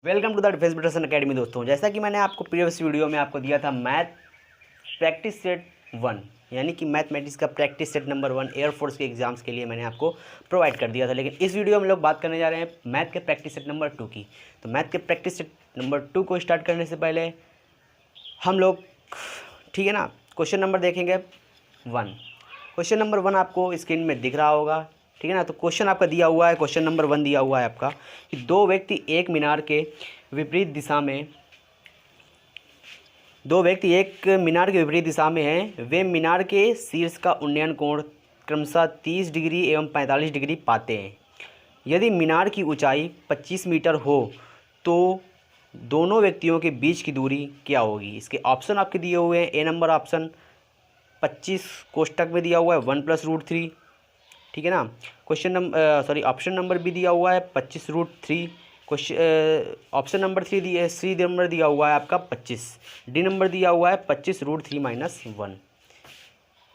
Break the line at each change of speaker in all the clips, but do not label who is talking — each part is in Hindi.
Welcome to the defence preparation academy. दोस्तों, जैसा कि मैंने आपको प्रीवियस वीडियो में आपको दिया था मैथ प्रैक्टिस सेट 1, यानी कि मैथमेटिक्स का प्रैक्टिस सेट नंबर 1 एयरफोर्स के एग्जाम्स के लिए मैंने आपको प्रोवाइड कर दिया था। लेकिन इस वीडियो में लोग बात करने जा रहे हैं मैथ के प्रैक्टिस सेट नंबर 2 की। तो मैथ के प्रैक्टिस सेट नंबर 2 को स्टार्ट करने से पहले हम लोग, ठीक है ना, क्वेश्चन नंबर देखेंगे 1। क्वेश्चन नंबर 1 आपको स्क्रीन में दिख रहा होगा, ठीक है ना। तो क्वेश्चन आपका दिया हुआ है, क्वेश्चन नंबर 1 दिया हुआ है आपका कि दो व्यक्ति एक मीनार के विपरीत दिशा में हैं। वे मीनार के शीर्ष का उन्नयन कोण क्रमशः 30 डिग्री एवं 45 डिग्री पाते हैं। यदि मीनार की ऊंचाई 25 मीटर हो तो दोनों व्यक्तियों के बीच की दूरी क्या होगी। इसके ऑप्शन आपके दिए हुए हैं। ए नंबर ऑप्शन 25 कोष्टक में दिया हुआ है 1 + √3, ठीक है ना। ऑप्शन नंबर भी दिया हुआ है 25√3। ऑप्शन नंबर सी नंबर दिया हुआ है आपका 25। डी नंबर दिया हुआ है 25√3 - 1।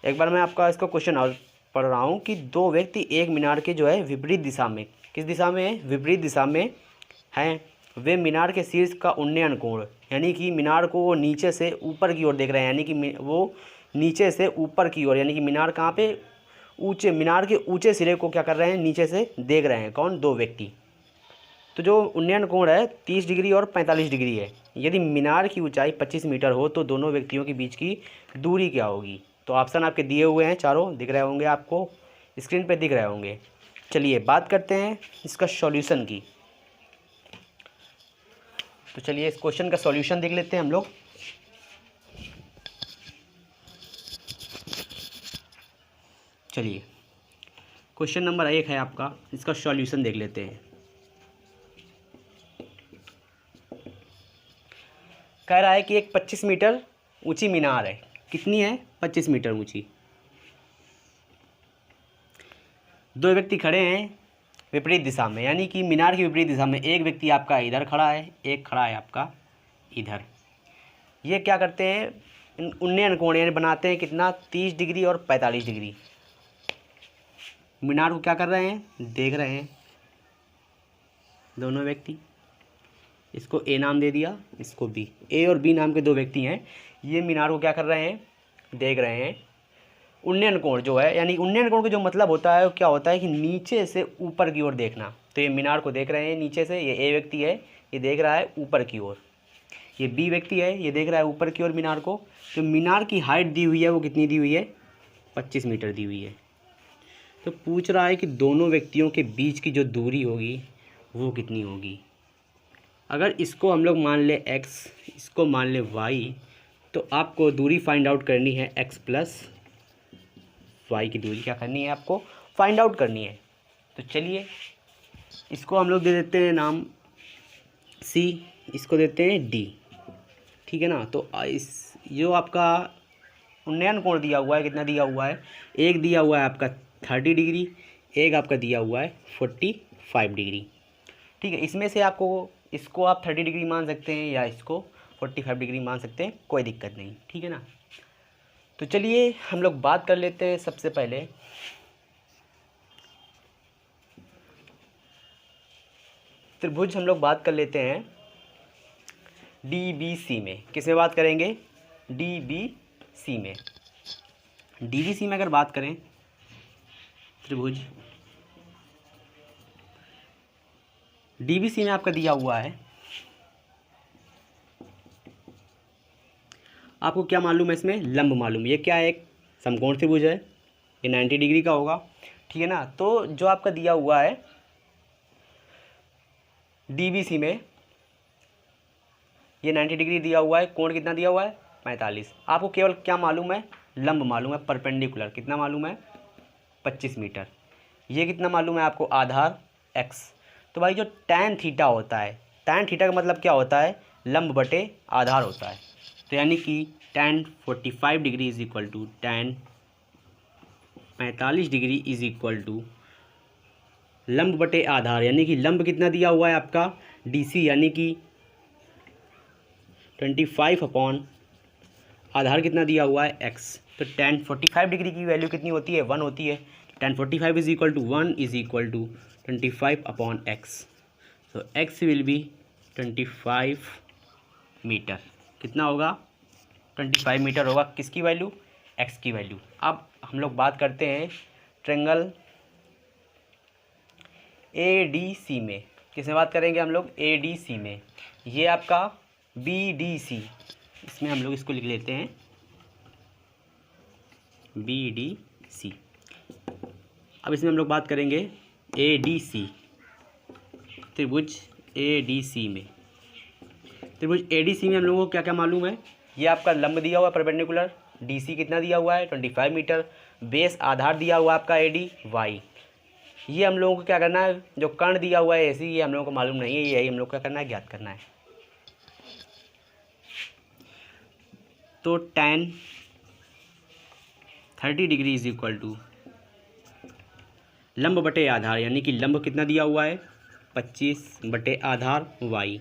एक बार मैं आपका इसका क्वेश्चन और पढ़ रहा हूँ कि दो व्यक्ति एक मीनार के जो है विपरीत दिशा में, किस दिशा में है, विपरीत दिशा में हैं। वे मीनार के शीर्ष का उन्नयन कोण, यानी कि मीनार को वो नीचे से ऊपर की ओर देख रहे हैं, यानी कि वो नीचे से ऊपर की ओर, यानी कि मीनार कहाँ पे, मीनार के ऊंचे सिरे को क्या कर रहे हैं, नीचे से देख रहे हैं। कौन, दो व्यक्ति। तो जो उन्नयन कोण है 30 डिग्री और 45 डिग्री है। यदि मीनार की ऊंचाई 25 मीटर हो तो दोनों व्यक्तियों के बीच की दूरी क्या होगी। तो ऑप्शन आपके दिए हुए हैं, चारों दिख रहे होंगे, आपको स्क्रीन पे दिख रहे होंगे। चलिए बात करते हैं इसका सॉल्यूशन की। तो चलिए इस क्वेश्चन का सॉल्यूशन देख लेते हैं हम लोग। चलिए क्वेश्चन नंबर 1 है आपका, इसका सॉल्यूशन देख लेते हैं। कह रहा है कि एक 25 मीटर ऊंची मीनार है। कितनी है, 25 मीटर ऊंची। दो व्यक्ति खड़े हैं विपरीत दिशा में, यानी कि मीनार की विपरीत दिशा में। एक व्यक्ति आपका इधर खड़ा है, एक खड़ा है आपका इधर। ये क्या करते हैं, उन्नयन कोण यानी बनाते हैं कितना, 30 डिग्री और 45 डिग्री। मीनार को क्या कर रहे हैं, देख रहे हैं दोनों व्यक्ति। इसको ए नाम दे दिया, इसको बी। ए और बी नाम के दो व्यक्ति हैं। ये मीनार को क्या कर रहे हैं, देख रहे हैं। उन्नयन कोण जो है, यानी उन्नयन कोण का जो मतलब होता है वो क्या होता है कि नीचे से ऊपर की ओर देखना। तो ये मीनार को देख रहे हैं नीचे से। ये ए व्यक्ति है, ये देख रहा है ऊपर की ओर। ये बी व्यक्ति है, ये देख रहा है ऊपर की ओर मीनार को। तो मीनार की हाइट दी हुई है, वो कितनी दी हुई है, 25 मीटर दी हुई है। तो पूछ रहा है कि दोनों व्यक्तियों के बीच की जो दूरी होगी वो कितनी होगी। अगर इसको हम लोग मान ले x, इसको मान ले y, तो आपको दूरी फाइंड आउट करनी है x + y की दूरी क्या करनी है, आपको फाइंड आउट करनी है। तो चलिए इसको हम लोग दे देते हैं नाम c, इसको देते हैं d, ठीक है ना। तो इस जो आपका उन्नयन कोण दिया हुआ है, कितना दिया हुआ है, एक दिया हुआ है आपका 30 डिग्री, एक आपका दिया हुआ है 45 डिग्री, ठीक है। इसमें से आपको, इसको आप 30 डिग्री मान सकते हैं या इसको 45 डिग्री मान सकते हैं, कोई दिक्कत नहीं, ठीक है ना। तो चलिए हम लोग बात कर लेते हैं सबसे पहले त्रिभुज। हम लोग बात कर लेते हैं DBC में। किसमें बात करेंगे, DBC में। DBC में अगर बात करें त्रिभुज DBC में आपका दिया हुआ है, आपको क्या मालूम है, इसमें लंब मालूम। ये क्या है, एक समकोण त्रिभुज है, ये 90 डिग्री का होगा, ठीक है ना। तो जो आपका दिया हुआ है DBC में, ये 90 डिग्री दिया हुआ है, कोण कितना दिया हुआ है, 45। आपको केवल क्या मालूम है, लंब मालूम है, परपेंडिकुलर कितना मालूम है, 25 मीटर। ये कितना मालूम है आपको, आधार x। तो भाई जो tan थीटा होता है, tan थीटा का मतलब क्या होता है, लंब बटे आधार होता है। तो यानी कि tan 45 degree is equal to tan 45 degree is equal to लंब बटे आधार, यानी कि लंब कितना दिया हुआ है आपका DC, यानी कि 25 अपॉन आधार कितना दिया हुआ है x। तो tan 45 डिग्री की वैल्यू कितनी होती है, 1 होती है। tan 45 is equal to 1 is equal to 25 upon x। So x will be 25 metre. कितना होगा? 25 मीटर होगा। किसकी वैल्यू? एक्स की वैल्यू। अब हम लोग बात करते हैं ट्रेंगल ए डी सी में। किसमें बात करेंगे हम लोग? ए डी सी में। ये आपका बी डी सी, इसमें हम लोग इसको लिख लेते हैं बी डी सी। अब इसमें हम लोग बात करेंगे ए डी सी, त्रिभुज ए डी सी में। त्रिभुज ए डी सी में हम लोगों को क्या क्या मालूम है? ये आपका लंब दिया हुआ है परपेंडिकुलर, डी सी कितना दिया हुआ है? 25 मीटर। बेस आधार दिया हुआ है आपका ए डी वाई। ये हम लोगों को क्या करना है? जो कर्ण दिया हुआ है ए सी, ये हम लोगों को मालूम नहीं है, यही हम लोग क्या करना है? ज्ञात करना है। तो tan 30 degree is equal to लंब बटे आधार, यानी कि लंब कितना दिया हुआ है? 25 बटे आधार y।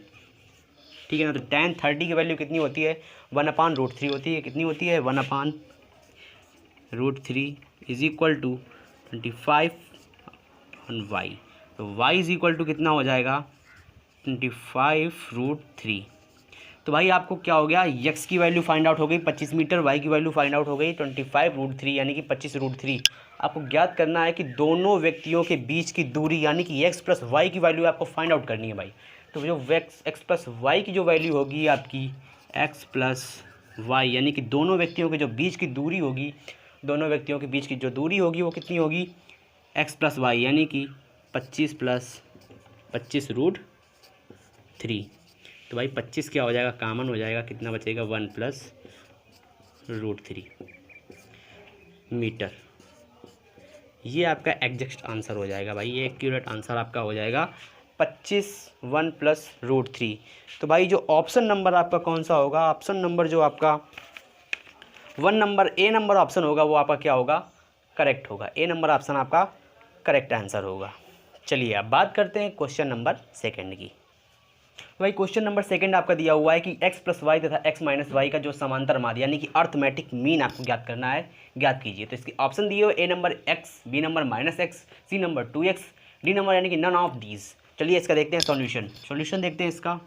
ठीक है ना? तो tan 30 की वैल्यू कितनी होती है? 1/√3 होती है। कितनी होती है? 1/√3 इज इक्वल टू 25/y। तो y इज इक्वल टू कितना हो जाएगा? 25√3। तो भाई आपको क्या हो गया? x की वैल्यू फाइंड आउट हो गई 25 मीटर, y की वैल्यू फाइंड आउट हो गई 25√3 यानी कि 25√3। आपको ज्ञात करना है कि दोनों व्यक्तियों के बीच की दूरी यानी कि x प्लस वाई की वैल्यू आपको फाइंड आउट करनी है भाई। तो जो x प्लस वाई की जो वैल्यू होगी आपकी x प्लस वाई, यानी कि दोनों व्यक्तियों के जो बीच की दूरी होगी, दोनों व्यक्तियों के बीच की जो दूरी होगी वो कितनी होगी? x प्लस वाई, यानी कि 25 प्लस 25√3। तो भाई 25 क्या हो जाएगा? कॉमन हो जाएगा। कितना बचेगा? 1+√3 मीटर। ये आपका एग्जैक्ट आंसर हो जाएगा भाई, ये एक्यूरेट आंसर आपका हो जाएगा 25 1+√3। तो भाई जो ऑप्शन नंबर आपका कौन सा होगा? ऑप्शन नंबर जो आपका 1 नंबर ए नंबर ऑप्शन होगा वो आपका क्या होगा? करेक्ट होगा। ए नंबर ऑप्शन आपका करेक्ट आंसर होगा। चलिए अब बात करते हैं क्वेश्चन नंबर सेकंड की। भाई क्वेश्चन नंबर सेकंड आपका दिया हुआ है कि x प्लस वाई तथा x माइनस वाई का जो समांतर माध्य यानी कि अर्थमेटिक मीन आपको ज्ञात करना है, ज्ञात कीजिए। तो इसके ऑप्शन दिए हुए A number x, B number -x, C number 2x, D number यानी कि नन ऑफ दीज। चलिए इसका देखते हैं सॉल्यूशन देखते हैं इसका।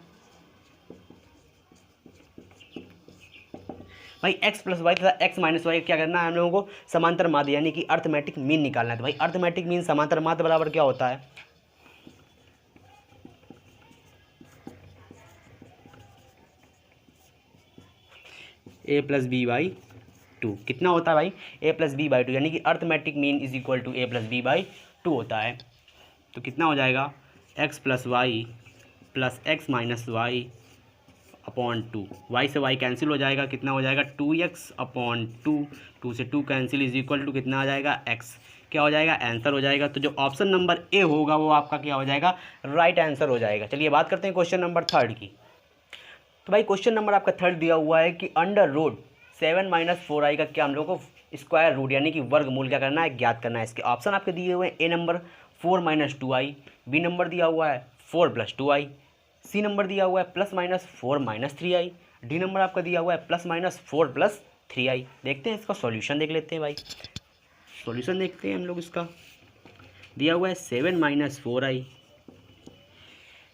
भाई x प्लस वाई तथा x माइनस वाई क्या करना है हम लोगों को? समांतर माध्य यानी कि अर्थमेटिक मीन निकालना है। तो भाई अर्थमेटिक मीन समांतर माध्य बराबर क्या होता है? a plus B by 2। कितना होता है भाई? a प्लस बी बाई 2, यानी कि arithmetic mean is equal to a plus B by 2 होता है। तो कितना हो जाएगा? x plus Y plus X minus Y upon 2। Y से वाई कैंसिल हो जाएगा। कितना हो जाएगा? 2x upon 2। 2 से 2 कैंसिल इज इक्वल टू कितना आ जाएगा? x। क्या हो जाएगा? आंसर हो जाएगा। तो जो ऑप्शन नंबर ए होगा वो आपका क्या हो जाएगा? राइट आंसर हो जाएगा। चलिए बात करते हैं क्वेश्चन नंबर थर्ड की। तो भाई क्वेश्चन नंबर आपका थर्ड दिया हुआ है कि √7 - 4i का क्या हम लोग को स्क्वायर रूट यानी कि वर्गमूल क्या करना है? ज्ञात करना है। इसके ऑप्शन आपके दिए हुए हैं A number 4 - 2i, B number दिया हुआ है 4 + 2i, सी नंबर दिया हुआ है +-4 - 3i, डी नंबर आपका दिया हुआ है +-4 + 3i। देखते हैं इसका सॉल्यूशन देख लेते हैं भाई। सॉल्यूशन देखते हैं हम लोग। इसका दिया हुआ है 7 - 4i।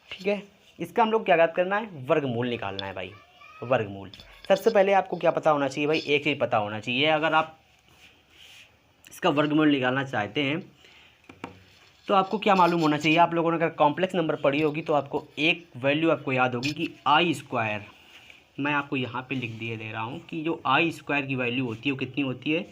ठीक है, इसका हम लोग क्या ज्ञात करना है? वर्गमूल निकालना है भाई, वर्गमूल। सबसे पहले आपको क्या पता होना चाहिए भाई? एक चीज़ पता होना चाहिए। अगर आप इसका वर्गमूल निकालना चाहते हैं तो आपको क्या मालूम होना चाहिए? आप लोगों ने अगर कॉम्प्लेक्स नंबर पढ़ी होगी तो आपको एक वैल्यू आपको याद होगी कि i²। मैं आपको यहाँ पे लिख दिए दे रहा हूँ कि जो i² की वैल्यू होती है वो कितनी होती है?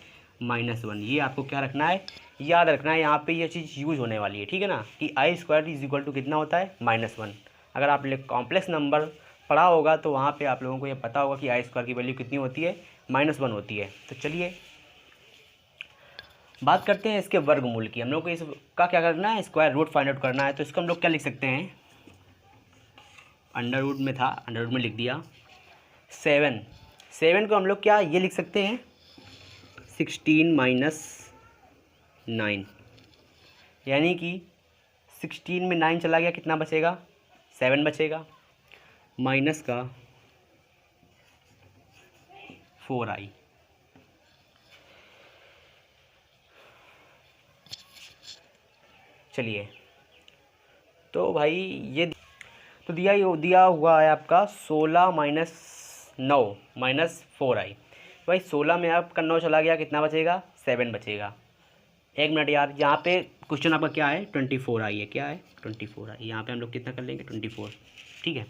-1। ये आपको क्या रखना है? याद रखना है। यहाँ पे ये चीज़ यूज होने वाली है, ठीक है ना, कि i² इज इक्वल टू कितना होता है? -1। अगर आपने कॉम्प्लेक्स नंबर पढ़ा होगा तो वहाँ पे आप लोगों को ये पता होगा कि i² की वैल्यू कितनी होती है? -1 होती है। तो चलिए बात करते हैं इसके वर्गमूल की। हम लोग को इसका क्या करना है? स्क्वायर रूट फाइंड आउट करना है। तो इसको हम लोग क्या लिख सकते हैं? अंडर रूट में था, अंडर रूट में लिख दिया। 7 को हम लोग क्या ये लिख सकते हैं? 16 - 9, यानी कि 16 में 9 चला गया, कितना बचेगा? 7 बचेगा, माइनस का 4i। चलिए तो भाई ये तो दिया हुआ है आपका 16 माइनस 9 माइनस 4i। भाई 16 में आपका 9 चला गया, कितना बचेगा? 7 बचेगा। एक मिनट यार, यहाँ पे क्वेश्चन आपका क्या है? 24i है। क्या है? 24i। यहाँ पे हम लोग कितना कर लेंगे? 24। ठीक है।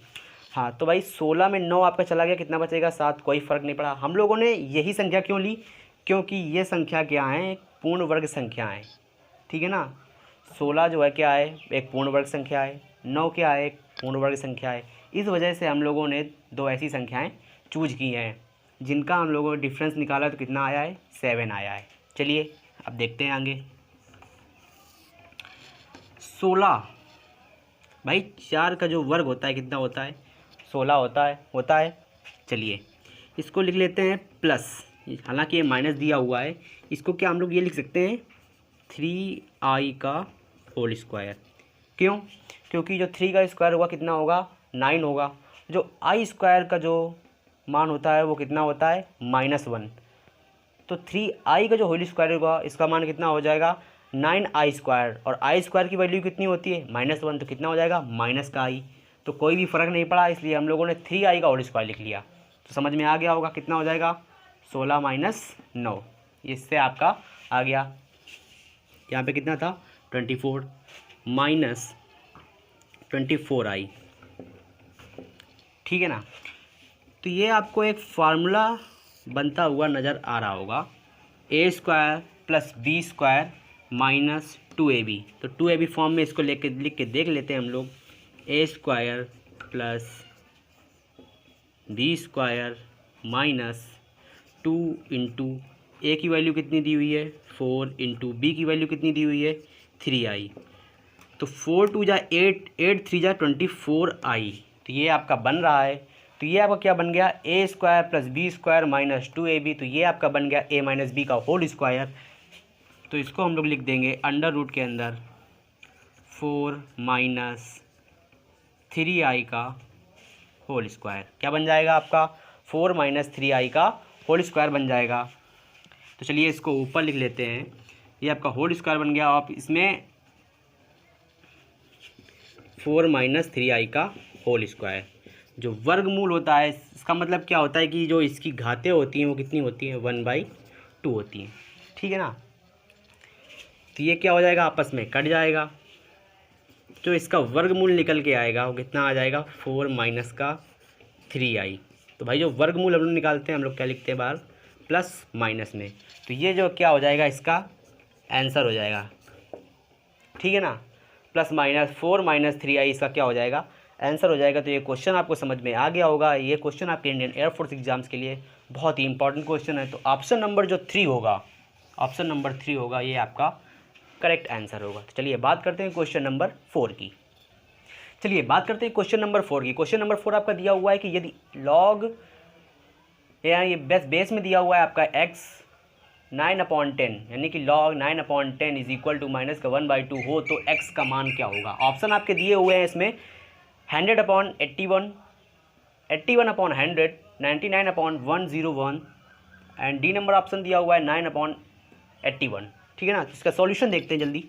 हाँ, तो भाई 16 में 9 आपका चला गया, कितना बचेगा? 7। कोई फ़र्क नहीं पड़ा। हम लोगों ने यही संख्या क्यों ली? क्योंकि ये संख्या क्या है? पूर्ण वर्ग संख्या है। ठीक है ना। 16 जो है क्या है? एक पूर्ण वर्ग संख्या है। 9 क्या है? एक पूर्ण वर्ग संख्या है। इस वजह से हम लोगों ने दो ऐसी संख्याएं चूज की हैं जिनका हम लोगों ने डिफरेंस निकाला तो कितना आया है? 7 आया है। चलिए अब देखते हैं आगे। 16 भाई 4 का जो वर्ग होता है कितना होता है? 16 होता है। चलिए इसको लिख लेते हैं प्लस, हालांकि ये माइनस दिया हुआ है। इसको क्या हम लोग ये लिख सकते हैं? 3i का होल स्क्वायर। क्यों? क्योंकि जो 3 का स्क्वायर होगा कितना होगा? 9 होगा। जो आई स्क्वायर का जो मान होता है वो कितना होता है? -1। तो 3i का जो होल स्क्वायर होगा इसका मान कितना हो जाएगा? 9i square. और आई स्क्वायर की वैल्यू कितनी होती है? -1। तो कितना हो जाएगा? माइनस का i। तो कोई भी फ़र्क नहीं पड़ा, इसलिए हम लोगों ने 3i का होल स्क्वायर लिख लिया। तो समझ में आ गया होगा कितना हो जाएगा? 16 माइनस 9। इससे आपका आ गया। यहाँ पे कितना था? 24 माइनस 24i। ठीक है ना। तो ये आपको एक फार्मूला बनता हुआ नज़र आ रहा होगा, a square plus B square minus 2ab। तो 2ab फॉर्म में इसको लिख के देख लेते हैं हम लोग। a square plus B square minus 2 into A की वैल्यू कितनी दी हुई है? 4 इंटू बी की वैल्यू कितनी दी हुई है? 3i। तो 4 2 जा 8, 8 3 जा 24i। तो ये आपका बन रहा है। तो ये आपका क्या बन गया? a square plus B square minus 2ab। तो ये आपका बन गया a माइनस बी का होल स्क्वायर। तो इसको हम लोग लिख देंगे अंडर रूट के अंदर 4 माइनस 3i का होल स्क्वायर। क्या बन जाएगा आपका? 4 माइनस 3i का होल स्क्वायर बन जाएगा। तो चलिए इसको ऊपर लिख लेते हैं। ये आपका होल स्क्वायर बन गया। आप इसमें 4 माइनस 3i का होल स्क्वायर, जो वर्गमूल होता है, इसका मतलब क्या होता है कि जो इसकी घातें होती हैं वो कितनी होती हैं? 1/2 होती हैं। ठीक है ना। तो ये क्या हो जाएगा? आपस में कट जाएगा। जो इसका वर्गमूल निकल के आएगा वो कितना आ जाएगा? 4 माइनस का 3i। तो भाई जो वर्गमूल हम लोग निकालते हैं, हम लोग क्या लिखते हैं बाहर? प्लस माइनस में। तो ये जो क्या हो जाएगा? इसका आंसर हो जाएगा। ठीक है ना। प्लस माइनस 4 माइनस 3i इसका क्या हो जाएगा? आंसर हो जाएगा। तो ये क्वेश्चन आपको समझ में आ गया होगा। ये क्वेश्चन आपके इंडियन एयरफोर्स एग्जाम्स के लिए बहुत ही इंपॉर्टेंट क्वेश्चन है। तो ऑप्शन नंबर जो 3 होगा, ऑप्शन नंबर 3 होगा, ये आपका करेक्ट आंसर होगा। तो चलिए बात करते हैं क्वेश्चन नंबर 4 की। चलिए बात करते हैं क्वेश्चन नंबर 4 की। क्वेश्चन नंबर 4 आपका दिया हुआ है कि यदि लॉग, ये बेस में दिया हुआ है आपका x 9/10, यानी कि log 9/10 is equal to minus का 1/2 हो तो x का मान क्या होगा? ऑप्शन आपके दिए हुए हैं इसमें 100/81, 81/100, 99/101 एंड डी नंबर ऑप्शन दिया हुआ है 9/81। ठीक है ना। इसका सॉल्यूशन देखते हैं जल्दी।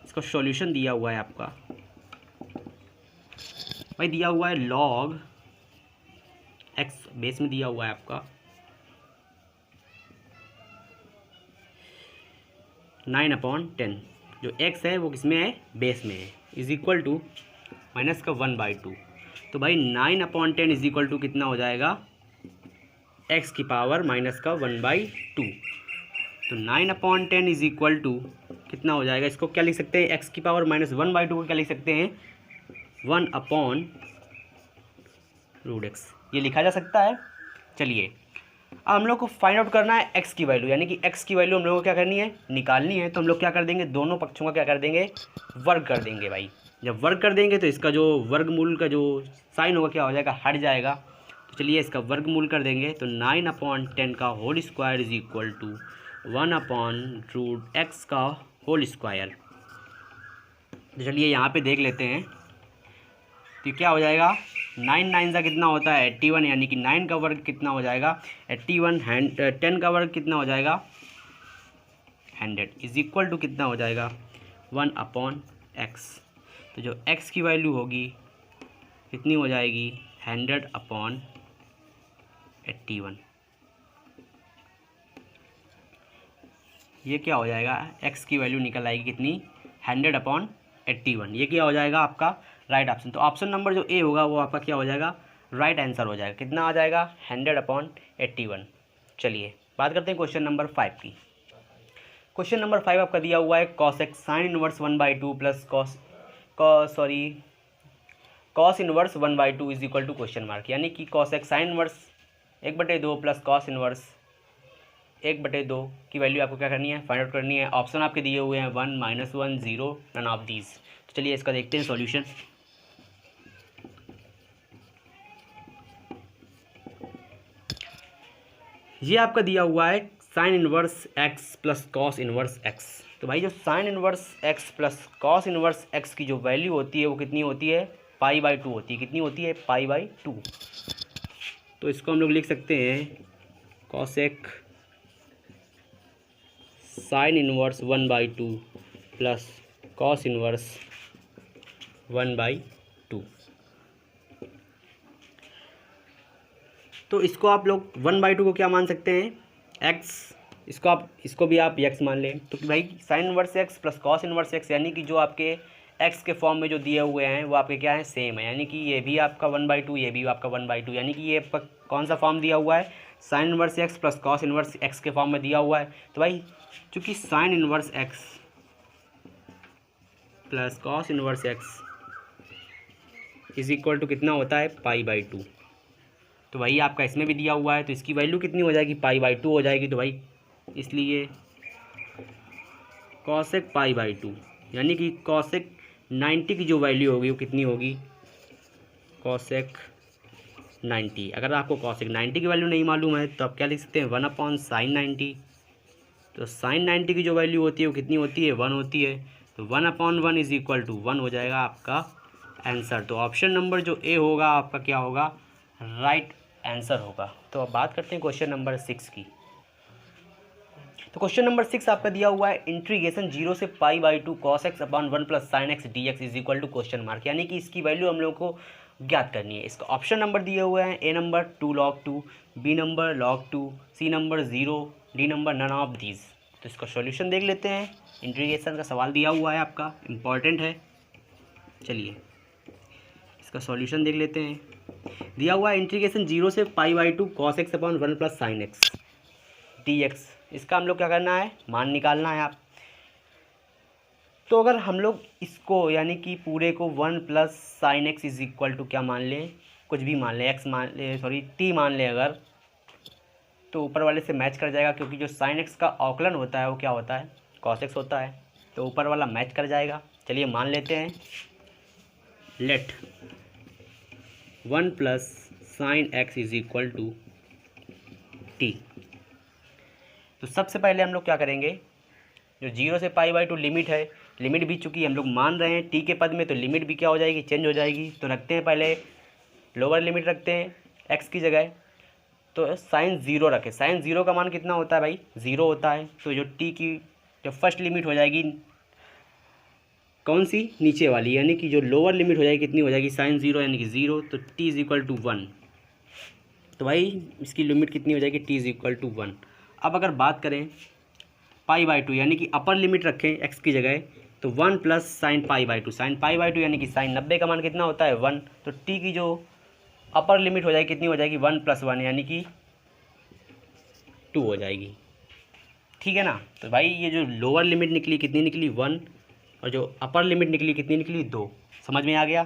इसका सॉल्यूशन दिया हुआ है आपका, भाई दिया हुआ है log x, बेस में दिया हुआ है आपका 9/10, जो x है वो किसमें है? बेस में है, इज इक्वल टू माइनस का 1/2। तो भाई 9/10 इज इक्वल टू कितना हो जाएगा? x की पावर माइनस का 1/2। तो 9/10 इज इक्वल टू कितना हो जाएगा? इसको क्या लिख सकते हैं? x की पावर माइनस 1/2 को क्या लिख सकते हैं? 1/√x, ये लिखा जा सकता है। चलिए अब हम लोग को फाइंड आउट करना है x की वैल्यू, यानी कि x की वैल्यू हम लोग को क्या करनी है? निकालनी है। तो हम लोग क्या कर देंगे? दोनों पक्षों का क्या कर देंगे? वर्ग कर देंगे। भाई जब वर्ग कर देंगे तो इसका जो वर्गमूल का जो साइन होगा क्या हो जाएगा? हट जाएगा। तो चलिए इसका वर्गमूल कर देंगे। तो 9/10 का whole square is equal to 1/√x का होल स्क्वायर। तो चलिए यहाँ पे देख लेते हैं। तो क्या हो जाएगा? 9 9 का कितना होता है? 81, यानी कि 9 का वर्ग कितना हो जाएगा? 81। 10 का वर्ग कितना हो जाएगा? 100 इज इक्वल टू कितना हो जाएगा? 1/x। तो जो x की वैल्यू होगी कितनी हो जाएगी 100/81। ये क्या हो जाएगा, x की वैल्यू निकल आएगी कितनी 100/81। ये क्या हो जाएगा आपका राइट ऑप्शन। तो ऑप्शन नंबर जो ए होगा वो आपका क्या हो जाएगा राइट आंसर हो जाएगा। कितना आ जाएगा 100/81। चलिए बात करते हैं क्वेश्चन नंबर 5 की। क्वेश्चन नंबर 5 आपका दिया हुआ है cos x sin inverse 1/2 plus cos inverse 1/2 is equal to question mark, यानी कि cos x sin inverse 1/2 plus cos inverse 1/2 की वैल्यू आपको क्या करनी है फाइंड आउट करनी है। ऑप्शन आपके दिए हुए हैं 1, -1, 0, नन ऑफ दीज। तो चलिए इसका देखते हैं सॉल्यूशन। ये आपका दिया हुआ है sine inverse x plus cos inverse x। तो भाई जो sign inverse x plus cos inverse x की जो वैल्यू होती है वो कितनी होती है π/2 होती है। कितनी होती है π/2। तो इसको हम लोग लिख सकते हैं cosec sine inverse 1/2 plus cos inverse 1/2। तो इसको आप लोग 1/2 को क्या मान सकते हैं x, इसको भी आप x मान लें। तो भाई sign inverse x plus cos inverse x, यानी कि जो आपके x के फॉर्म में जो दिए हुए हैं वो आपके क्या है सेम है, यानी कि ये भी आपका 1/2 ये भी आपका 1/2, यानी कि ये आपका कौन सा फॉर्म दिया हुआ है sine inverse x plus cos inverse x के फॉर्म में दिया हुआ है। तो भाई चूँकि sine inverse x plus cos inverse x is equal to कितना होता है π/2। तो भाई आपका इसमें भी दिया हुआ है तो इसकी वैल्यू कितनी हो जाएगी π/2 हो जाएगी। तो भाई इसलिए cosec π/2 यानी कि cosec 90 की जो वैल्यू होगी वो कितनी होगी cosec 90। अगर आपको cosec 90 की वैल्यू नहीं मालूम है तो आप क्या लिख सकते हैं 1/sin 90। तो sin 90 की जो वैल्यू होती है वो कितनी होती है 1 होती है। तो 1/1 इज इक्वल टू 1 हो जाएगा आपका आंसर। तो ऑप्शन नंबर जो ए होगा आपका क्या होगा राइट आंसर होगा। तो अब बात करते हैं क्वेश्चन नंबर 6 की। तो क्वेश्चन नंबर 6 आपका दिया हुआ है इंटीग्रेशन 0 से π/2 cos x upon 1 plus sine X D X is equal to question mark, यानी कि इसकी वैल्यू हम लोग को ज्ञात करनी है। इसका ऑप्शन नंबर दिए हुए हैं A number 2 log 2, B number log 2, C number 0, D number none of these. तो इसका सॉल्यूशन देख लेते हैं। इंटीग्रेशन का सवाल दिया हुआ है आपका इम्पॉर्टेंट है। चलिए इसका सॉल्यूशन देख लेते हैं। दिया हुआ है इंटीग्रेशन 0 से π/2 cos x upon 1 plus sine X D x. इसका हम लोग क्या करना है मान निकालना है आप। तो अगर हम लोग इसको यानी कि पूरे को 1 plus sine X is equal to क्या मान लें कुछ भी मान लें x मान लें t मान लें अगर, तो ऊपर वाले से मैच कर जाएगा, क्योंकि जो साइन एक्स का अवकलन होता है वो क्या होता है cos x होता है। तो ऊपर वाला मैच कर जाएगा। चलिए मान लेते हैं let 1 plus sine X is equal to T. तो सबसे पहले हम लोग क्या करेंगे जो 0 से π/2 लिमिट है, लिमिट भी चूँकि हम लोग मान रहे हैं टी के पद में तो लिमिट भी क्या हो जाएगी चेंज हो जाएगी। तो रखते हैं पहले लोअर लिमिट रखते हैं एक्स की जगह। तो साइन 0 रखें। साइन 0 का मान कितना होता है भाई 0 होता है। तो जो टी की जो फर्स्ट लिमिट हो जाएगी कौन सी नीचे वाली, यानी कि जो लोअर लिमिट हो जाएगी कितनी हो जाएगी साइन 0 यानी कि 0। तो टी इज इक्वल टू 1। तो भाई इसकी लिमिट कितनी हो जाएगी टी इज इक्वल टू 1। अब अगर बात करें π/2 यानी कि अपर लिमिट रखें एक्स की जगह, तो 1 प्लस साइन π/2, साइन π/2 यानी कि साइन 90 का मान कितना होता है 1। तो टी की जो अपर लिमिट हो जाएगी कितनी हो जाएगी 1 + 1 यानी कि 2 हो जाएगी। ठीक है ना। तो भाई ये जो लोअर लिमिट निकली कितनी निकली 1 और जो अपर लिमिट निकली कितनी निकली 2। समझ में आ गया।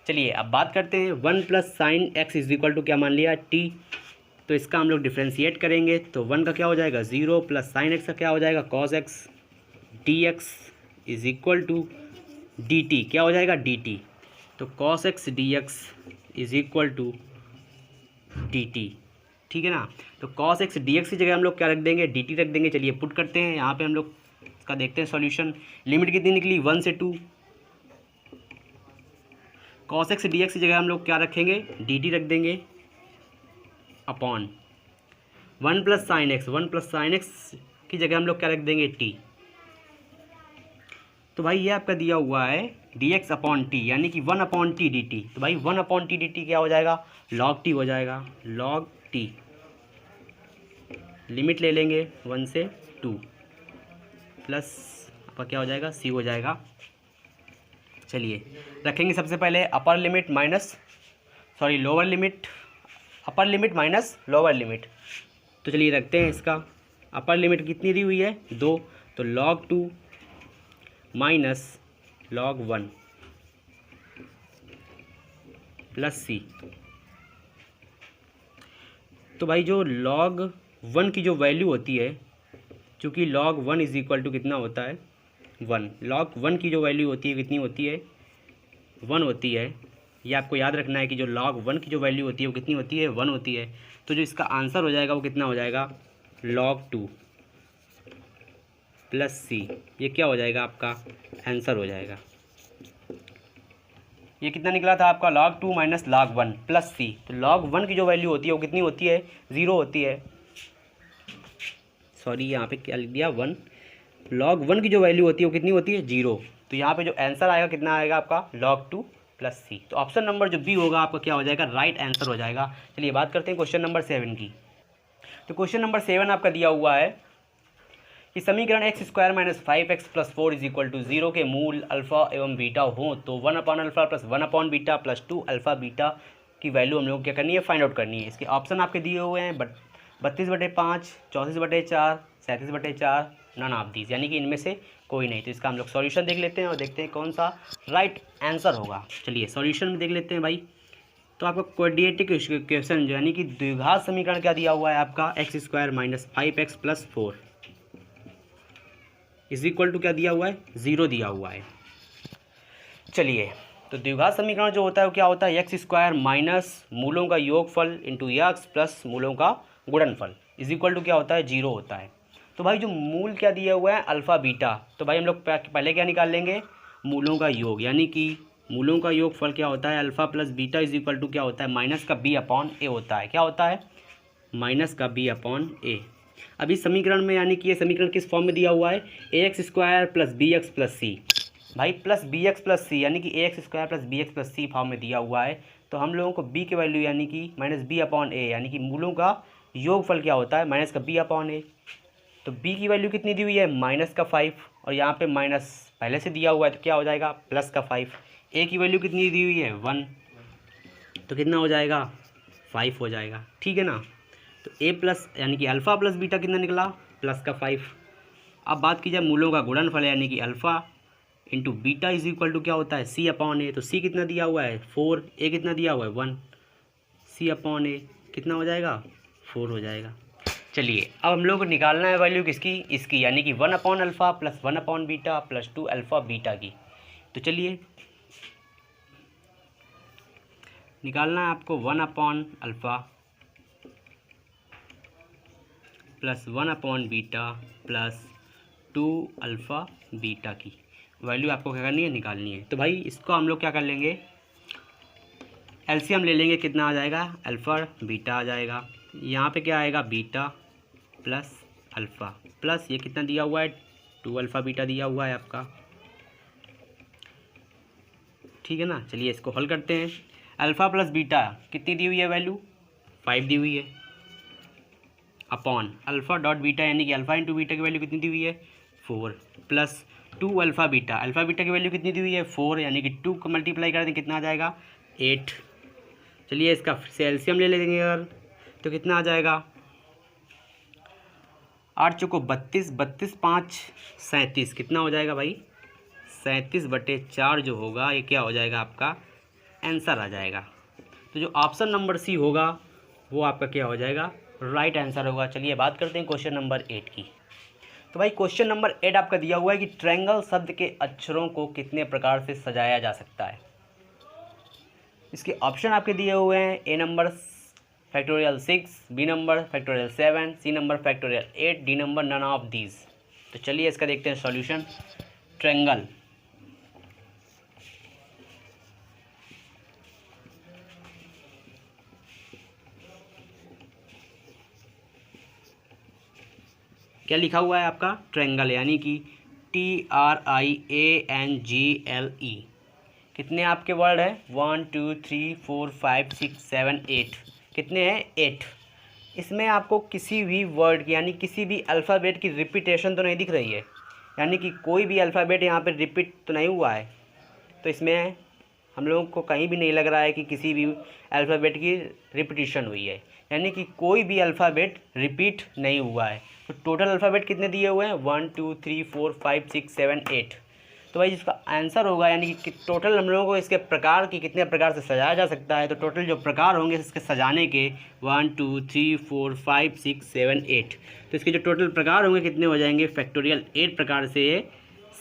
चलिए अब बात करते हैं 1 plus sine X is equal to क्या मान लिया टी। तो इसका हम लोग डिफ्रेंशिएट करेंगे तो 1 का क्या हो जाएगा 0 प्लस साइन एक्स का क्या हो जाएगा cos X D X is equal to D T क्या हो जाएगा डी टी। तो cos X D X is equal to D T. ठीक है ना। तो कॉस एक्स डी एक्स की जगह हम लोग क्या रख देंगे डी टी रख देंगे। चलिए पुट करते हैं यहाँ पे हम लोग इसका देखते हैं सॉल्यूशन। लिमिट कितनी निकली 1 से 2। कॉस एक्स डी एक्स की जगह हम लोग क्या रखेंगे डी टी रख देंगे upon 1 plus sine x. 1 plus sine x की जगह हम लोग क्या रख देंगे टी। तो भाई ये आपका दिया हुआ है dx अपॉन टी यानी कि 1 अपॉन टी डी टी। तो भाई 1 अपॉन टी डी टी क्या हो जाएगा, log टी हो जाएगा, log टी। लिमिट ले लेंगे 1 से 2 प्लस आपका क्या हो जाएगा, सी हो जाएगा। चलिए रखेंगे सबसे पहले upper limit minus lower limit, upper limit minus lower limit. तो चलिए रखते हैं इसका अपर लिमिट कितनी दी हुई है 2, तो log 2 माइनस log 1 प्लस सी। तो भाई जो log 1 की जो वैल्यू होती है, चूँकि log 1 इज इक्वल टू कितना होता है 1, log 1 की जो वैल्यू होती है कितनी होती है 1 होती है। ये आपको याद रखना है कि जो log 1 की जो वैल्यू होती है वो कितनी होती है 1 होती है। तो जो इसका आंसर हो जाएगा वो कितना हो जाएगा log 2 प्लस सी। ये क्या हो जाएगा आपका आंसर हो जाएगा। ये कितना निकला था आपका log 2 माइनस log 1 प्लस सी। तो log 1 की जो वैल्यू होती है वो कितनी होती है 0 होती है। सॉरी यहाँ पे क्या लिख दिया 1। log 1 की जो वैल्यू होती है वो कितनी होती है 0। तो यहाँ पे जो आंसर आएगा कितना आएगा आपका log 2 प्लस सी। तो ऑप्शन नंबर जो बी होगा आपका क्या हो जाएगा राइट आंसर हो जाएगा। चलिए बात करते हैं क्वेश्चन नंबर 7 की। तो क्वेश्चन नंबर 7 आपका दिया हुआ है कि समीकरण X square minus 5x plus 4 is equal to 0 के मूल अल्फ़ा एवं बीटा हो तो 1 upon alpha plus 1 upon beta plus 2 alpha beta की वैल्यू हम लोग को क्या करनी है फाइंड आउट करनी है। इसके ऑप्शन आपके दिए हुए हैं 32/5, 34/4, 37/4, नन ऑफ दीज, यानी कि इनमें से कोई नहीं। तो इसका हम लोग सॉल्यूशन देख लेते हैं और देखते हैं कौन सा राइट आंसर होगा। चलिए सॉल्यूशन में देख लेते हैं भाई। तो आपका क्वाड्रेटिक इक्वेशन जो यानी कि द्विघात समीकरण क्या दिया हुआ है आपका X square minus 5x plus 4 is equal to क्या दिया हुआ है 0 दिया हुआ है। चलिए तो द्विघात समीकरण जो होता है वो क्या होता है एक्स स्क्वायर माइनस मूलों का योगफल इंटू एक्स प्लस मूलों का गुणनफल इज इक्वल टू क्या होता है 0 होता है। तो भाई जो मूल क्या दिया हुआ है अल्फ़ा बीटा, तो भाई हम लोग पहले क्या निकाल लेंगे मूलों का योग, यानी कि मूलों का योगफल क्या होता है alpha plus beta is equal to क्या होता है माइनस का बी अपॉन ए होता है। क्या होता है माइनस का बी अपॉन ए। अब इस समीकरण में यानी कि ये समीकरण किस फॉर्म में दिया हुआ है A X square plus B X plus C. भाई plus B X plus C यानी कि A X square plus B X plus C form में दिया हुआ है। तो हम लोगों को बी की वैल्यू यानी कि माइनस बी अपॉन ए यानी कि मूलों का योगफल क्या होता है माइनस का बी अपॉन ए। तो बी की वैल्यू कितनी दी हुई है माइनस का 5 और यहाँ पे माइनस पहले से दिया हुआ है तो क्या हो जाएगा प्लस का 5। ए की वैल्यू कितनी दी हुई है 1, तो कितना हो जाएगा 5 हो जाएगा, ठीक है ना। तो ए प्लस यानी कि अल्फ़ा प्लस बीटा कितना निकला प्लस का 5। अब बात की जाए मूलों का गुणनफल यानी कि alpha into beta is equal to क्या होता है सी अपॉन ए। तो सी कितना दिया हुआ है 4, ए कितना दिया हुआ है 1, सी अपॉन ए कितना हो जाएगा 4 हो जाएगा। चलिए अब हम लोग को निकालना है वैल्यू किसकी इसकी यानी कि 1 upon alpha plus 1 upon beta plus 2 alpha beta की। तो चलिए निकालना है आपको 1 upon alpha plus 1 upon beta plus 2 alpha beta की वैल्यू आपको क्या करनी है निकालनी है। तो भाई इसको हम लोग क्या कर लेंगे एलसीएम ले लेंगे, कितना आ जाएगा अल्फ़ा बीटा आ जाएगा। यहाँ पे क्या आएगा बीटा प्लस अल्फ़ा प्लस ये कितना दिया हुआ है 2 अल्फ़ा बीटा दिया हुआ है आपका, ठीक है ना। चलिए इसको हल करते हैं। अल्फ़ा प्लस बीटा कितनी दी हुई है वैल्यू 5 दी हुई है अपॉन अल्फ़ा डॉट बीटा यानी कि अल्फ़ा इंटू बीटा की वैल्यू कितनी दी हुई है 4 प्लस 2 अल्फ़ा बीटा की वैल्यू कितनी दी हुई है 4 यानी कि 2 को मल्टीप्लाई कर दें कितना आ जाएगा 8। चलिए इसका से एलसीएम ले लेंगे अगर तो कितना आ जाएगा 8 चौको 32, 32 5 37 कितना हो जाएगा भाई 37/4 जो होगा ये क्या हो जाएगा आपका आंसर आ जाएगा। तो जो ऑप्शन नंबर सी होगा वो आपका क्या हो जाएगा राइट आंसर होगा। चलिए बात करते हैं क्वेश्चन नंबर 8 की। तो भाई क्वेश्चन नंबर 8 आपका दिया हुआ है कि ट्रायंगल शब्द के अक्षरों को कितने प्रकार से सजाया जा सकता है। इसके ऑप्शन आपके दिए हुए हैं A number factorial 6, B number factorial 7, C number factorial 8, D number none of these. तो चलिए इसका देखते हैं सॉल्यूशन। ट्रायंगल क्या लिखा हुआ है आपका ट्रायंगल यानी कि TRIANGLE कितने आपके वर्ड है, 1 2 3 4 5 6 7 8, कितने हैं 8। इसमें आपको किसी भी वर्ड की यानी किसी भी अल्फ़ाबेट की रिपीटेशन तो नहीं दिख रही है, यानी कि कोई भी अल्फ़ाबेट यहाँ पे रिपीट तो नहीं हुआ है। तो इसमें हम लोगों को कहीं भी नहीं लग रहा है कि किसी भी अल्फ़ाबेट की रिपीटिशन हुई है, यानी कि कोई भी अल्फ़ाबेट रिपीट नहीं हुआ है। तो टोटल अल्फ़ाबेट कितने दिए हुए हैं, 1 2 3 4 5 6 7 8। तो भाई जिसका आंसर होगा यानी कि टोटल हम लोगों को इसके प्रकार की कितने प्रकार से सजाया जा सकता है, तो टोटल जो प्रकार होंगे इसके सजाने के 1 2 3 4 5 6 7 8, तो इसके जो टोटल प्रकार होंगे कितने हो जाएंगे, फैक्टोरियल 8 प्रकार से ये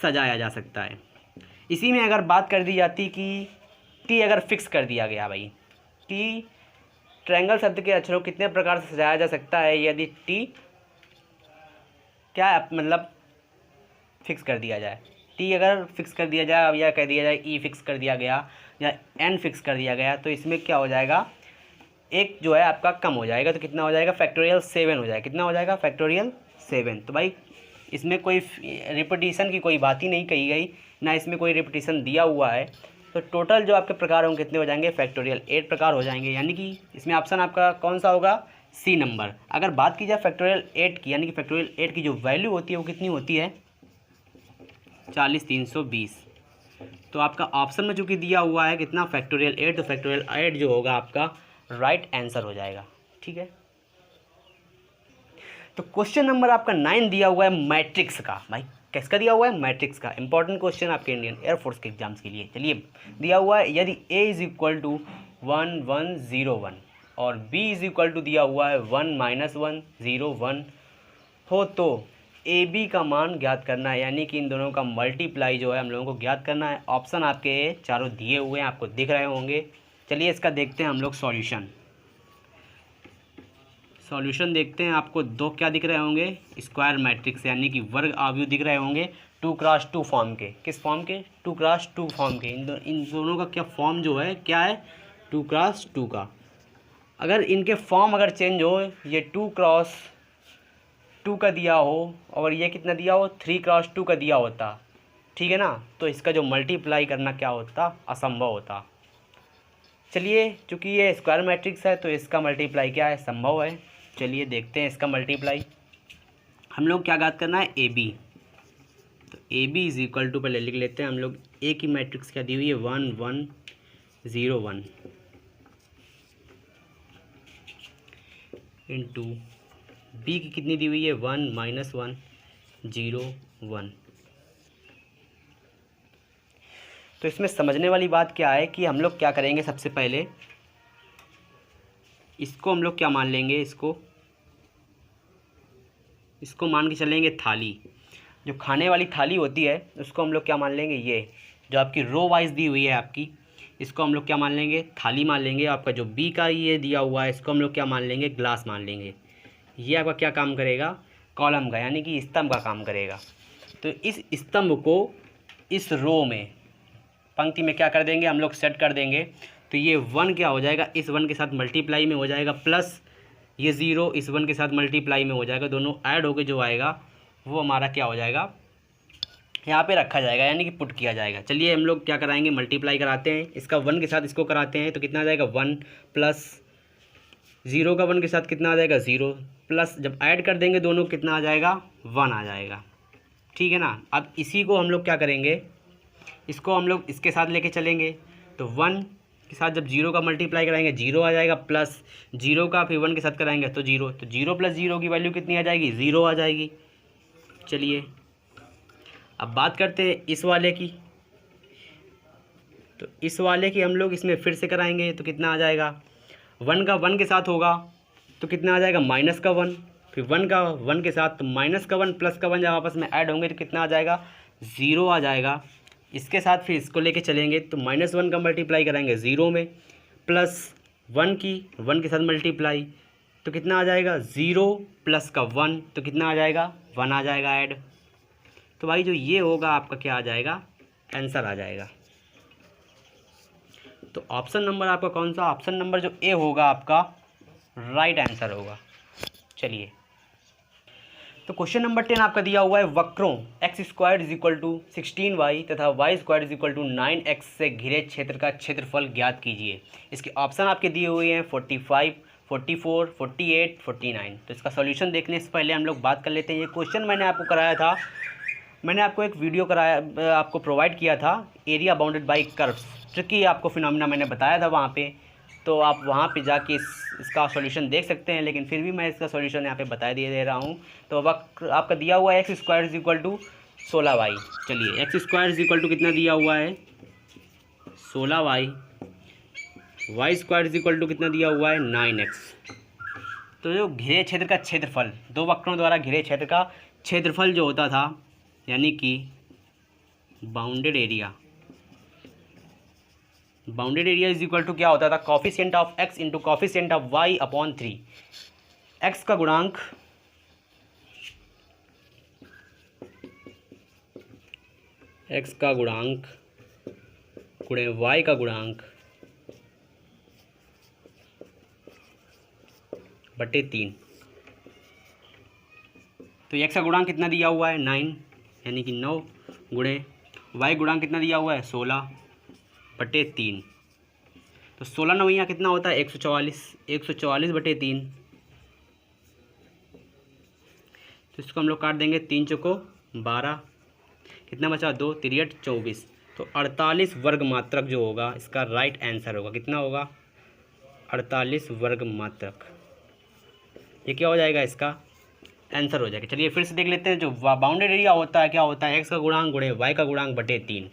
सजाया जा सकता है। इसी में अगर बात कर दी जाती कि टी अगर फिक्स कर दिया गया, भाई टी ट्रायंगल शब्द के अक्षरों को कितने प्रकार से सजाया जा सकता है, यदि टी क्या मतलब फिक्स कर दिया जाए, टी अगर फिक्स कर दिया जाए या कह दिया जाए ई फिक्स कर दिया गया या एन फिक्स कर दिया गया, तो इसमें क्या हो जाएगा, एक जो है आपका कम हो जाएगा, तो कितना हो जाएगा, फैक्टोरियल 7 हो जाएगा। कितना हो जाएगा, फैक्टोरियल 7। तो भाई इसमें कोई रिपीटिशन की कोई बात ही नहीं कही गई, ना इसमें कोई रिपीटिशन दिया हुआ है। तो टोटल जो आपके प्रकार होंगे कितने हो जाएंगे, फैक्टोरियल 8 प्रकार हो जाएंगे, यानी कि इसमें ऑप्शन आपका कौन सा होगा, सी नंबर। अगर बात की जाए फैक्टोरियल 8 की, यानी कि फैक्टोरियल 8 की जो वैल्यू होती है वो कितनी होती है, 40 320। तो आपका ऑप्शन में चूँकि दिया हुआ है कितना, फैक्टोरियल 8, तो फैक्टोरियल 8 जो होगा आपका राइट आंसर हो जाएगा। ठीक है, तो क्वेश्चन नंबर आपका 9 दिया हुआ है मैट्रिक्स का। भाई किसका दिया हुआ है, मैट्रिक्स का। इंपॉर्टेंट क्वेश्चन आपके इंडियन एयरफोर्स के एग्जाम्स के लिए। चलिए दिया हुआ है, यदि a इज इक्वल टू 1 1 0 1 और b इज इक्वल टू दिया हुआ है 1 -1 0 1 हो, तो ए बी का मान ज्ञात करना है, यानी कि इन दोनों का मल्टीप्लाई जो है हम लोगों को ज्ञात करना है। ऑप्शन आपके चारों दिए हुए हैं, आपको दिख रहे होंगे। चलिए इसका देखते हैं हम लोग सॉल्यूशन देखते हैं। आपको दो क्या दिख रहे होंगे, स्क्वायर मैट्रिक्स, यानी कि वर्ग आव्यूह दिख रहे होंगे 2x2 फॉर्म के। किस फॉर्म के, 2x2 फॉर्म के। इन दोनों का क्या फॉर्म जो है, क्या है, 2x2 का। अगर इनके फॉर्म अगर चेंज हो, ये 2x2 का दिया हो और ये कितना दिया हो, 3x2 का दिया होता, ठीक है ना, तो इसका जो मल्टीप्लाई करना क्या होता, असंभव होता। चलिए चूँकि ये स्क्वायर मैट्रिक्स है तो इसका मल्टीप्लाई क्या है, संभव है। चलिए देखते हैं इसका मल्टीप्लाई। हम लोग क्या ज्ञात करना है, ए बी। तो A B is equal to, पहले लिख लेते हैं हम लोग, ए की मैट्रिक्स क्या दी हुई है, 1 1 0 1 इंटू बी की कितनी दी हुई है, 1 -1 0 1। तो इसमें समझने वाली बात क्या है कि हम लोग क्या करेंगे, सबसे पहले इसको हम लोग क्या मान लेंगे, इसको मान के चलेंगे थाली। जो खाने वाली थाली होती है उसको हम लोग क्या मान लेंगे, ये जो आपकी रो वाइज दी हुई है आपकी, इसको हम लोग क्या मान लेंगे, थाली मान लेंगे। आपका जो बी का ये दिया हुआ है इसको हम लोग क्या मान लेंगे, ग्लास मान लेंगे। ये आपका क्या काम करेगा, कॉलम का, यानी कि स्तंभ का काम करेगा। तो इस स्तंभ को इस रो में, पंक्ति में क्या कर देंगे, हम लोग सेट कर देंगे। तो ये 1 क्या हो जाएगा, इस 1 के साथ मल्टीप्लाई में हो जाएगा, प्लस ये 0 इस 1 के साथ मल्टीप्लाई में हो जाएगा। दोनों ऐड होकर जो आएगा वो हमारा क्या हो जाएगा, यहाँ पे रखा जाएगा, यानी कि पुट किया जाएगा। चलिए हम लोग क्या कराएंगे, मल्टीप्लाई कराते हैं। इसका 1 के साथ इसको कराते हैं तो कितना आ जाएगा, 1 प्लस 0 का 1 के साथ कितना आ जाएगा, 0, प्लस जब ऐड कर देंगे दोनों कितना आ जाएगा, 1 आ जाएगा। ठीक है ना। अब इसी को हम लोग क्या करेंगे, इसको हम लोग इसके साथ लेके चलेंगे। तो 1 के साथ जब 0 का मल्टीप्लाई कराएंगे 0 आ जाएगा, प्लस 0 का फिर 1 के साथ कराएंगे तो 0, तो 0 प्लस 0 की वैल्यू कितनी आ जाएगी, 0 आ जाएगी। चलिए अब बात करते हैं इस वाले की। तो इस वाले की हम लोग इसमें फिर से कराएंगे तो कितना आ जाएगा, 1 का 1 के साथ होगा तो कितना आ जाएगा, माइनस का 1, फिर 1 का 1 के साथ तो माइनस का 1 प्लस का 1 जब आपस में ऐड होंगे तो कितना आ जाएगा, 0 आ जाएगा। इसके साथ फिर इसको लेके चलेंगे तो -1 का मल्टीप्लाई कराएंगे 0 में, प्लस 1 की 1 के साथ मल्टीप्लाई तो कितना आ जाएगा, 0 प्लस का 1 तो कितना आ जाएगा, 1 आ जाएगा ऐड। तो भाई जो ये होगा आपका क्या आ जाएगा, आंसर आ जाएगा। तो ऑप्शन नंबर आपका कौन सा, ऑप्शन नंबर जो ए होगा आपका राइट आंसर होगा। चलिए तो क्वेश्चन नंबर 10 आपका दिया हुआ है वक्रों x² = 16y तथा y² = 9x से घिरे क्षेत्र का क्षेत्रफल ज्ञात कीजिए। इसके ऑप्शन आपके दिए हुए हैं 45, 44, 48, 49। तो इसका सॉल्यूशन देखने से पहले हम लोग बात कर लेते हैं। ये क्वेश्चन मैंने आपको कराया था, मैंने आपको एक वीडियो कराया, आपको प्रोवाइड किया था, area bounded by curves, tricky आपको फिनोमिना मैंने बताया था वहाँ पे। तो आप वहाँ पे जाके इसका सॉल्यूशन देख सकते हैं, लेकिन फिर भी मैं इसका सॉल्यूशन यहाँ पे बता दे रहा हूँ। तो वक्त आपका दिया हुआ है x² = 16y। चलिए x² कितना दिया हुआ है 16y, y² कितना दिया हुआ है 9x। तो जो घिरे क्षेत्र का क्षेत्रफल, दो वक्रों द्वारा घिरे क्षेत्र का क्षेत्रफल जो होता था, यानी कि bounded area is equal to क्या होता था, coefficient of x into coefficient of y upon 3। x का गुणांक गुणे y का गुणांक बटे 3। तो x का गुणांक कितना दिया हुआ है 9, यानी कि 9 गुणे y गुणांक कितना दिया हुआ है 16 बटे 3। तो 16 9 कितना होता है 144 बटे 3। तो इसको हम लोग काट देंगे, 3 चौको 12, कितना बचा 2 3 8 24। तो 48 वर्ग मात्रक जो होगा इसका राइट आंसर होगा। कितना होगा 48 वर्ग मात्रक। ये क्या हो जाएगा, इसका आंसर हो जाएगा। चलिए फिर से देख लेते हैं। जो बाउंडेड एरिया होता है क्या होता है, x का गुणांक गुणे y का गुणांक बटे 3।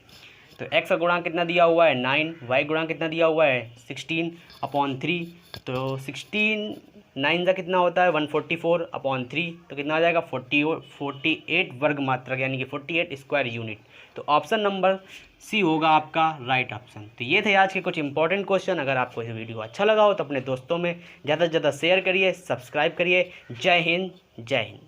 तो x का गुणांक कितना दिया हुआ है 9, y गुणांक कितना दिया हुआ है 16 अपॉन 3। तो 16 9 का कितना होता है 144 अपॉन 3। तो कितना आ जाएगा 48 वर्ग मात्रक, यानी कि 48 स्क्वायर यूनिट। तो ऑप्शन नंबर सी होगा आपका राइट ऑप्शन। तो ये थे आज के कुछ इंपॉर्टेंट क्वेश्चन। अगर आपको ये वीडियो अच्छा लगा हो तो अपने दोस्तों में ज़्यादा से ज़्यादा शेयर करिए, सब्सक्राइब करिए। जय हिंद, जय हिंद।